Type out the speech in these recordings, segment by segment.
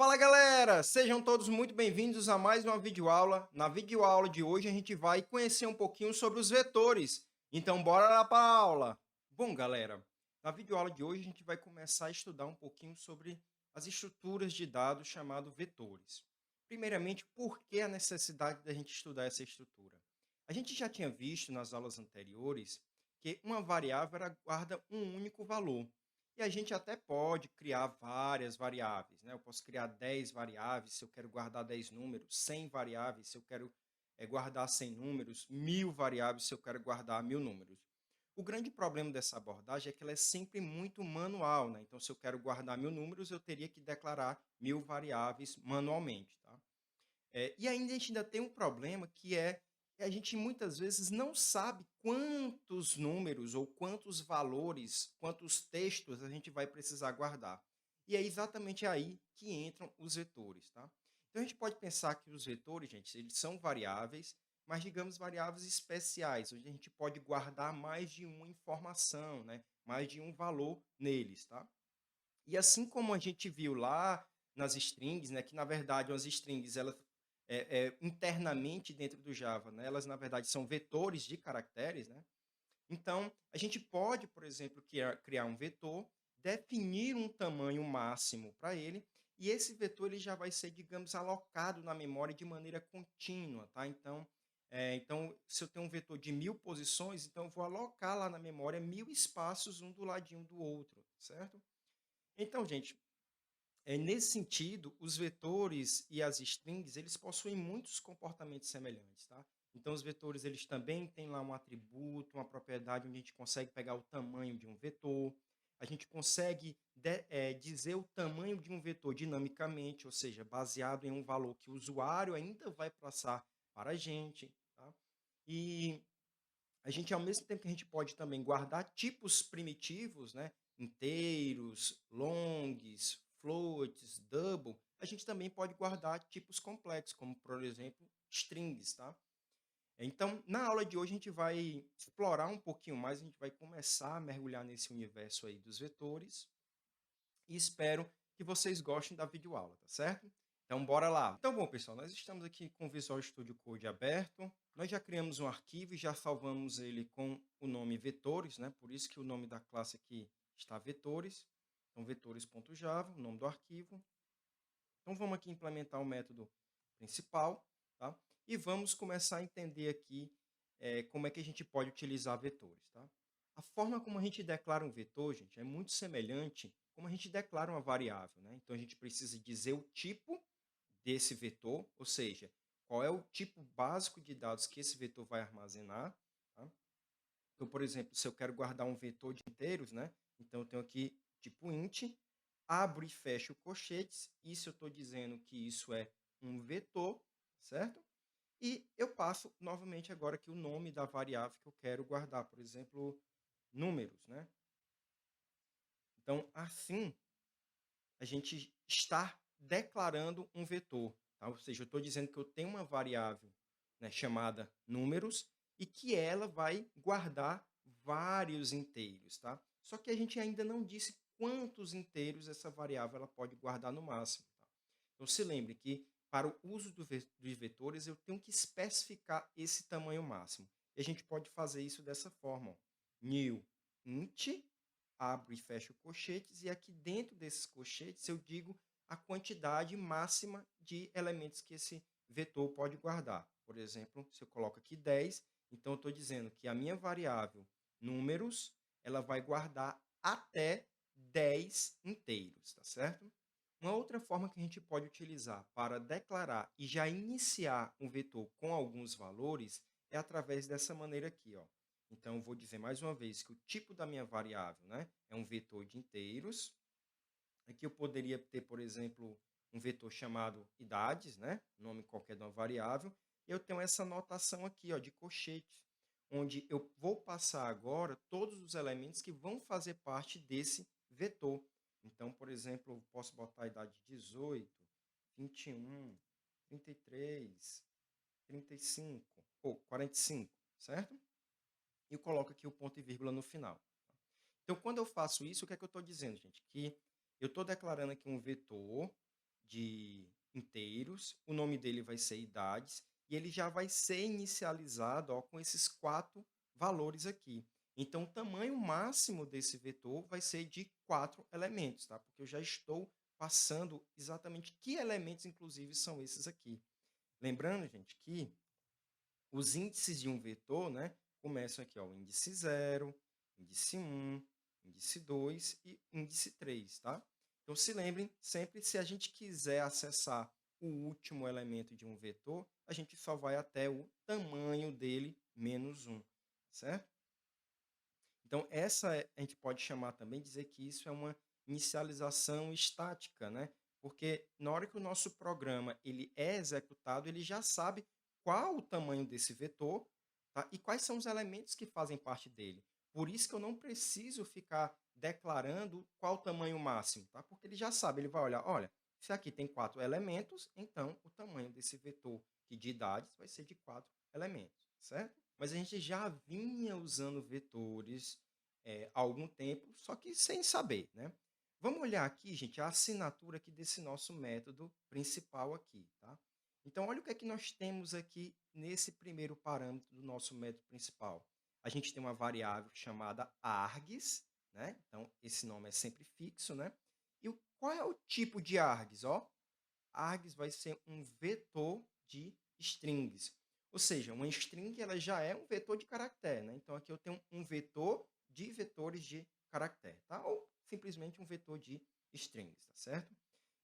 Fala galera, sejam todos muito bem-vindos a mais uma videoaula. Na videoaula de hoje a gente vai conhecer um pouquinho sobre os vetores. Então bora lá para a aula. Bom galera, na videoaula de hoje a gente vai começar a estudar um pouquinho sobre as estruturas de dados chamados vetores. Primeiramente, por que a necessidade da gente estudar essa estrutura? A gente já tinha visto nas aulas anteriores que uma variável ela guarda um único valor. E a gente até pode criar várias variáveis, né? Eu posso criar 10 variáveis se eu quero guardar 10 números, 100 variáveis se eu quero guardar 100 números, 1000 variáveis se eu quero guardar 1000 números. O grande problema dessa abordagem é que ela é sempre muito manual, né? Então, se eu quero guardar 1000 números, eu teria que declarar 1000 variáveis manualmente, tá? E ainda a gente ainda tem um problema que é que a gente muitas vezes não sabe quantos números ou quantos valores, quantos textos a gente vai precisar guardar. E é exatamente aí que entram os vetores, tá? Então a gente pode pensar que os vetores, gente, eles são variáveis, mas digamos variáveis especiais, onde a gente pode guardar mais de uma informação, né? Mais de um valor neles, tá? E assim como a gente viu lá nas strings, né, que na verdade as strings elas internamente dentro do Java, né, elas na verdade são vetores de caracteres, né? Então a gente pode, por exemplo, criar um vetor, definir um tamanho máximo para ele, e esse vetor ele já vai ser, digamos, alocado na memória de maneira contínua, tá? Então, se eu tenho um vetor de 1000 posições, então eu vou alocar lá na memória 1000 espaços um do ladinho do outro, certo? Então, gente, nesse sentido, os vetores e as strings, eles possuem muitos comportamentos semelhantes, tá? Então, os vetores, eles também têm lá um atributo, uma propriedade onde a gente consegue pegar o tamanho de um vetor, a gente consegue dizer o tamanho de um vetor dinamicamente, ou seja, baseado em um valor que o usuário ainda vai passar para a gente, tá? E a gente, ao mesmo tempo que a gente pode também guardar tipos primitivos, né? Inteiros, longs, floats, double, a gente também pode guardar tipos complexos, como, por exemplo, strings, tá? Então, na aula de hoje, a gente vai explorar um pouquinho mais, a gente vai começar a mergulhar nesse universo aí dos vetores e espero que vocês gostem da videoaula, tá certo? Então, bora lá. Então, bom, pessoal, nós estamos aqui com o Visual Studio Code aberto. Nós já criamos um arquivo e já salvamos ele com o nome vetores, né? Por isso que o nome da classe aqui está vetores. Então, vetores.java, o nome do arquivo. Então, vamos aqui implementar o método principal, tá? E vamos começar a entender aqui como é que a gente pode utilizar vetores, tá? A forma como a gente declara um vetor, gente, é muito semelhante como a gente declara uma variável, né? Então, a gente precisa dizer o tipo desse vetor, ou seja, qual é o tipo básico de dados que esse vetor vai armazenar, tá? Então, por exemplo, se eu quero guardar um vetor de inteiros, né? Então, eu tenho aqui tipo int, abro e fecho colchetes, isso eu estou dizendo que isso é um vetor, certo? E eu passo novamente agora aqui o nome da variável que eu quero guardar, por exemplo, números, né? Então, assim, a gente está declarando um vetor, tá? Ou seja, eu estou dizendo que eu tenho uma variável, né, chamada números e que ela vai guardar vários inteiros, tá? Só que a gente ainda não disse quantos inteiros essa variável ela pode guardar no máximo, tá? Então, se lembre que para o uso dos vetores eu tenho que especificar esse tamanho máximo. E a gente pode fazer isso dessa forma, ó. New int, abro e fecho colchetes, e aqui dentro desses colchetes eu digo a quantidade máxima de elementos que esse vetor pode guardar. Por exemplo, se eu coloco aqui 10, então eu estou dizendo que a minha variável números, ela vai guardar até 10 inteiros, tá certo? Uma outra forma que a gente pode utilizar para declarar e já iniciar um vetor com alguns valores é através dessa maneira aqui, ó. Então, eu vou dizer mais uma vez que o tipo da minha variável, né, é um vetor de inteiros. Aqui eu poderia ter, por exemplo, um vetor chamado idades, né, nome qualquer de uma variável. E eu tenho essa notação aqui, ó, de colchete, onde eu vou passar agora todos os elementos que vão fazer parte desse vetor. Então, por exemplo, eu posso botar a idade 18, 21, 33, 35 ou 45, certo? E eu coloco aqui o ponto e vírgula no final. Então, quando eu faço isso, o que é que eu estou dizendo, gente? Que eu estou declarando aqui um vetor de inteiros, o nome dele vai ser idades, e ele já vai ser inicializado, ó, com esses 4 valores aqui. Então, o tamanho máximo desse vetor vai ser de 4 elementos, tá? Porque eu já estou passando exatamente que elementos, inclusive, são esses aqui. Lembrando, gente, que os índices de um vetor, né, começam aqui, ó, o índice 0, índice 1, índice 2 e índice 3, tá? Então, se lembrem, sempre se a gente quiser acessar o último elemento de um vetor, a gente só vai até o tamanho dele menos 1, certo? Então, a gente pode chamar também, dizer que isso é uma inicialização estática, né? Porque na hora que o nosso programa ele é executado, ele já sabe qual o tamanho desse vetor, tá? E quais são os elementos que fazem parte dele. Por isso que eu não preciso ficar declarando qual o tamanho máximo, tá? Porque ele já sabe, ele vai olhar, olha, se aqui tem 4 elementos, então o tamanho desse vetor que de idades vai ser de 4 elementos, certo? Mas a gente já vinha usando vetores há algum tempo, só que sem saber, né? Vamos olhar aqui, gente, a assinatura aqui desse nosso método principal aqui, tá? Então, olha o que é que nós temos aqui nesse primeiro parâmetro do nosso método principal. A gente tem uma variável chamada args, né? Então, esse nome é sempre fixo, né? E qual é o tipo de args, ó? Args vai ser um vetor de strings. Ou seja, uma string ela já é um vetor de caractere, né? Então aqui eu tenho um vetor de vetores de caractere, tá? Ou simplesmente um vetor de strings, tá certo?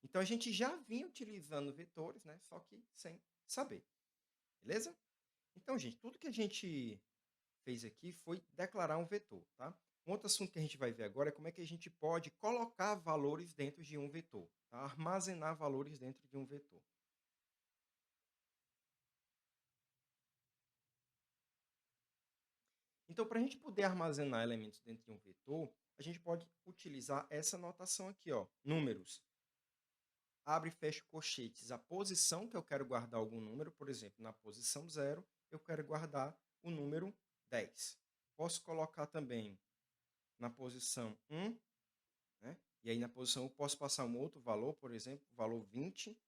Então a gente já vinha utilizando vetores, né? Só que sem saber, beleza? Então, gente, tudo que a gente fez aqui foi declarar um vetor, tá? Um outro assunto que a gente vai ver agora é como é que a gente pode colocar valores dentro de um vetor, tá? Armazenar valores dentro de um vetor. Então, para a gente poder armazenar elementos dentro de um vetor, a gente pode utilizar essa notação aqui, ó, números. Abre e fecha colchetes. A posição que eu quero guardar algum número, por exemplo, na posição 0, eu quero guardar o número 10. Posso colocar também na posição 1, né? E aí na posição 1 posso passar um outro valor, por exemplo, o valor 20.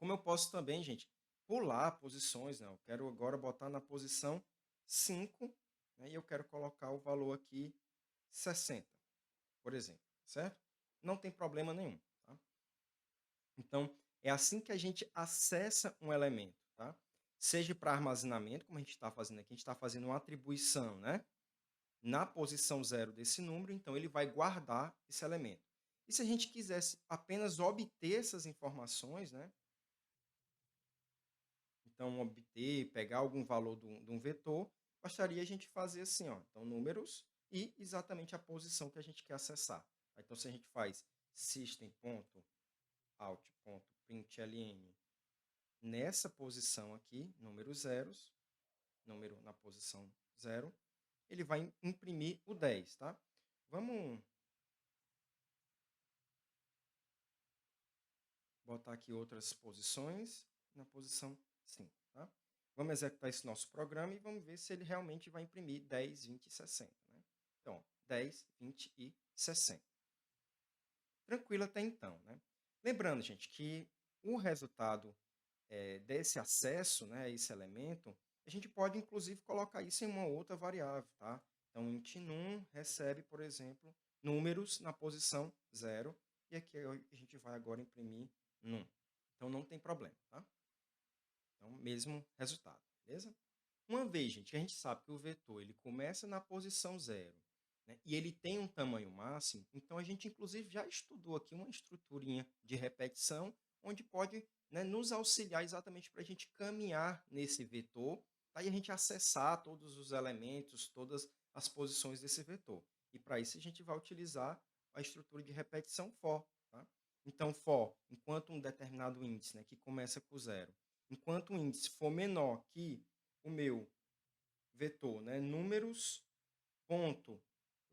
Como eu posso também, gente, pular posições, né? Eu quero agora botar na posição 5, né? E eu quero colocar o valor aqui 60, por exemplo, certo? Não tem problema nenhum, tá? Então, é assim que a gente acessa um elemento, tá? Seja para armazenamento, como a gente está fazendo aqui, a gente está fazendo uma atribuição, né? Na posição 0 desse número, então ele vai guardar esse elemento. E se a gente quisesse apenas obter essas informações, né? Então, obter, pegar algum valor de um vetor, bastaria a gente fazer assim, ó. Então, números e exatamente a posição que a gente quer acessar. Então, se a gente faz system.out.println nessa posição aqui, número zeros, número na posição 0, ele vai imprimir o 10, tá? Vamos botar aqui outras posições na posição 5, tá? Vamos executar esse nosso programa e vamos ver se ele realmente vai imprimir 10, 20 e 60, né? Então, ó, 10, 20 e 60. Tranquilo até então, né? Lembrando, gente, que o resultado desse acesso, né, a esse elemento, a gente pode, inclusive, colocar isso em uma outra variável, tá? Então, int num recebe, por exemplo, números na posição 0, e aqui a gente vai agora imprimir num. Então, não tem problema, tá? Então, mesmo resultado, beleza? Uma vez, gente, que a gente sabe que o vetor ele começa na posição 0, né, e ele tem um tamanho máximo, então a gente, inclusive, já estudou aqui uma estruturinha de repetição, onde pode, né, nos auxiliar exatamente para a gente caminhar nesse vetor, tá, e a gente acessar todos os elementos, todas as posições desse vetor. E para isso a gente vai utilizar a estrutura de repetição for. Tá? Então, for, enquanto um determinado índice, né, que começa com 0, enquanto o índice for menor que o meu vetor, né, números, ponto,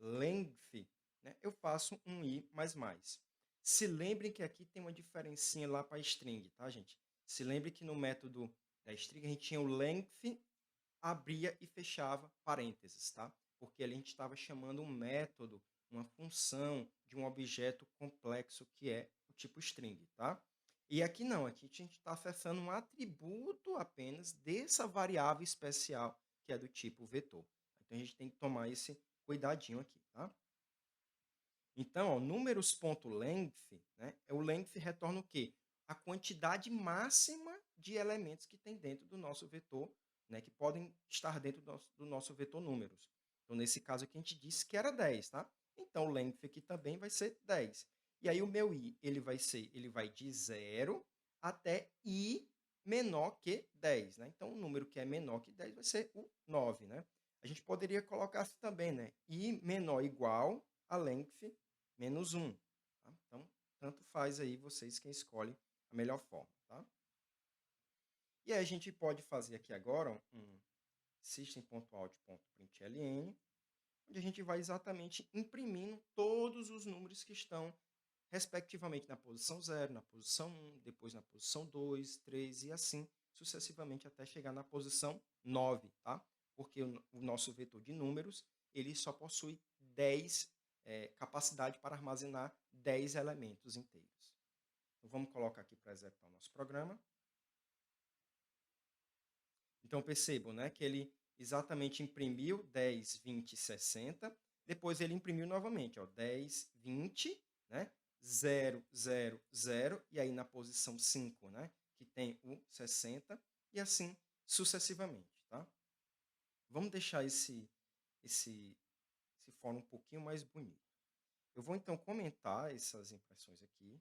length, né, eu faço um i mais mais. Se lembrem que aqui tem uma diferencinha lá para string, tá, gente? Se lembre que no método da string a gente tinha o length, abria e fechava parênteses, tá? Porque ali a gente estava chamando um método, uma função de um objeto complexo que é o tipo string, tá? E aqui não, aqui a gente está acessando um atributo apenas dessa variável especial que é do tipo vetor. Então a gente tem que tomar esse cuidadinho aqui, tá? Então, ó, números.length, né? O length retorna o quê? A quantidade máxima de elementos que tem dentro do nosso vetor, né? Que podem estar dentro do nosso vetor números. Então, nesse caso aqui, a gente disse que era 10, tá? Então, o length aqui também vai ser 10. E aí, o meu i, ele vai de 0 até i menor que 10, né? Então, o número que é menor que 10 vai ser o 9, né? A gente poderia colocar assim também, né? I menor ou igual a length menos 1. Tá? Então, tanto faz aí vocês quem escolhe a melhor forma. Tá? E aí a gente pode fazer aqui agora um system.out.println, onde a gente vai exatamente imprimindo todos os números que estão respectivamente na posição 0, na posição 1, depois na posição 2, 3 e assim sucessivamente até chegar na posição 9, tá? Porque o nosso vetor de números, ele só possui 10, capacidade para armazenar 10 elementos inteiros. Então, vamos colocar aqui para executar o nosso programa. Então, percebam, né, que ele exatamente imprimiu 10, 20, 60. Depois ele imprimiu novamente, ó, 10, 20, né, 0, 0, 0. E aí na posição 5, né, que tem o 60. E assim sucessivamente, tá? Vamos deixar esse fórum um pouquinho mais bonito. Eu vou então comentar essas impressões aqui.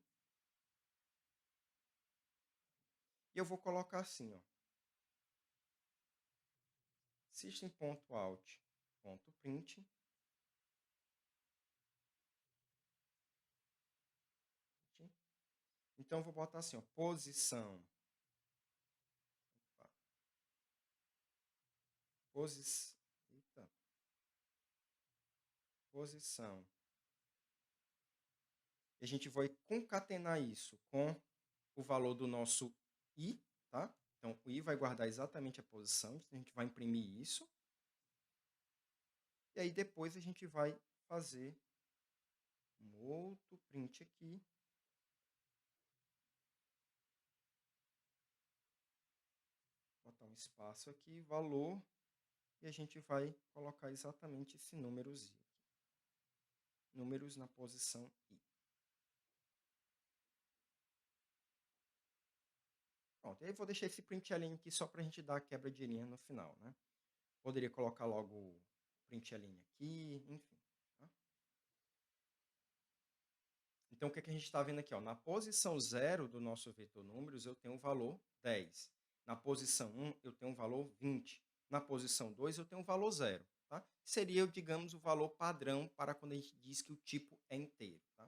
E eu vou colocar assim, ó. System.out.print. Então, eu vou botar assim, ó, posição. Opa, eita, posição. E a gente vai concatenar isso com o valor do nosso i, tá? Então, o i vai guardar exatamente a posição, então a gente vai imprimir isso. E aí, depois, a gente vai fazer um outro print aqui. Botar um espaço aqui, valor, e a gente vai colocar exatamente esse númerozinho aqui. Números na posição i. Pronto, e aí eu vou deixar esse println aqui só para a gente dar a quebra de linha no final, né? Poderia colocar logo o println aqui, enfim. Tá? Então, o que, é que a gente está vendo aqui? Ó? Na posição 0 do nosso vetor números, eu tenho o valor 10. Na posição 1, eu tenho o valor 20. Na posição 2, eu tenho o valor 0. Tá? Seria, digamos, o valor padrão para quando a gente diz que o tipo é inteiro. Tá?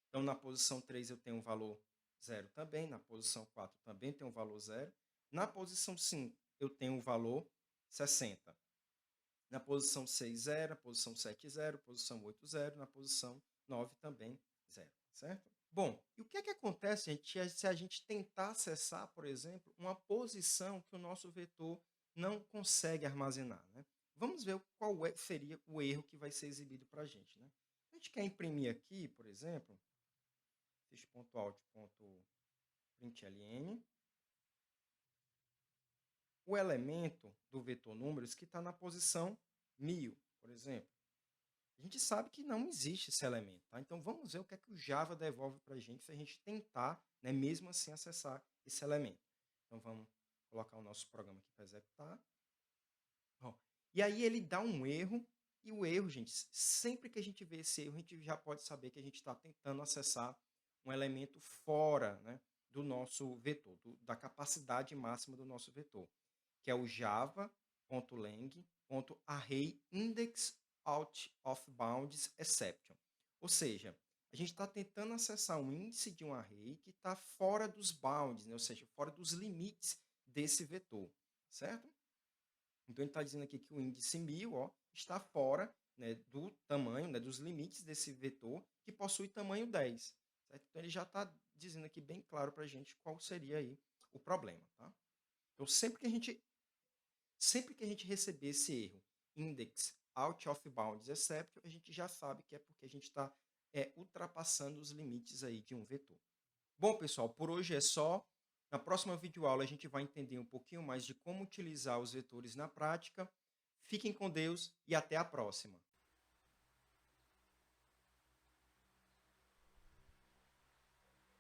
Então, na posição 3, eu tenho o valor 0 também. Na posição 4, também tenho o valor 0. Na posição 5, eu tenho o valor 60. Na posição 6, 0. Na posição 7, 0. Posição 8, 0. Na posição 9, também 0. Certo? Bom, e o que é que acontece, gente, se a gente tentar acessar, por exemplo, uma posição que o nosso vetor não consegue armazenar, né? Vamos ver qual seria o erro que vai ser exibido para a gente, né? A gente quer imprimir aqui, por exemplo, sys.out.println, o elemento do vetor números que está na posição 1000, por exemplo. A gente sabe que não existe esse elemento, tá? Então, vamos ver o que é que o Java devolve para a gente se a gente tentar, né, mesmo assim, acessar esse elemento. Então, vamos colocar o nosso programa aqui para executar. Ó, e aí ele dá um erro, e o erro, gente, sempre que a gente vê esse erro, a gente já pode saber que a gente está tentando acessar um elemento fora, né, do nosso vetor, da capacidade máxima do nosso vetor, que é o java.lang.arrayIndexOutOfBoundsException. Ou seja, a gente está tentando acessar um índice de um array que está fora dos bounds, né, ou seja, fora dos limites desse vetor, certo? Então, ele está dizendo aqui que o índice 1000, ó, está fora, né, do tamanho, né, dos limites desse vetor, que possui tamanho 10. Certo? Então, ele já está dizendo aqui bem claro para a gente qual seria aí o problema. Tá? Então, sempre que a gente receber esse erro, index out of bounds except, a gente já sabe que é porque a gente está ultrapassando os limites aí de um vetor. Bom, pessoal, por hoje é só. Na próxima videoaula a gente vai entender um pouquinho mais de como utilizar os vetores na prática. Fiquem com Deus e até a próxima.